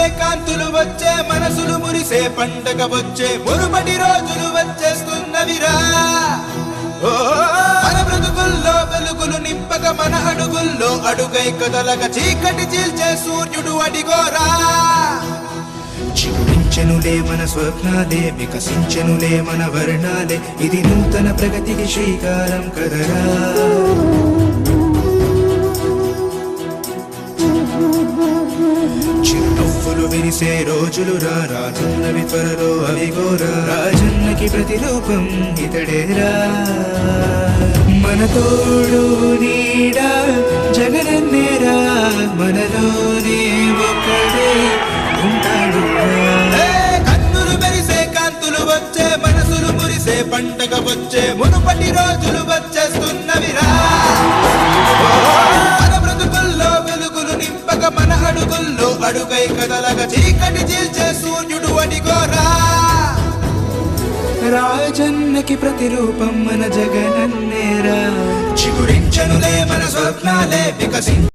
మెరిసే కాంతులు వచ్చే మనసులు మురిసే పండగ వచ్చే మురుపటి రోజులు వచ్చేస్తున్నవిరా మన బ్రతుకుల్లో వెలుగులు నింపక మన అడుగుల్లో అడుగై కదలక చీకటి చీల్చే సూర్యుడు అడిగోరా చిగురించెనులే మన స్వప్నాలే వికసించెనులే మన వర్ణాలే ఇది నూతన ప్రగతికి శ్రీకారం కదరా చిరునవ్వులు విరిసే రోజులు రాజన్నవి త్వరలో అవిగోరా రాజన్నకి ప్రతిరూపం ఇతడేరా మన తోడు నీడా జగనన్నేరా మనలోనే ఒకడే ఉంటాడు కన్నులు మెరిసే కాంతులు వచ్చే మనసులు మురిసే పండగ వచ్చే మునుపటి రోజులు వచ్చేస్తున్నవిరా మన బ్రతుకుల్లో వెలుగులు నింపక మన అడుగుల్లో అడుగై కదలగ చీకటి చీల్చే సూర్యుడు అడిగోరా రాజన్నకి ప్రతిరూపం మన జగనన్నేరా చిగురించనులే మన స్వప్నాలే వికసి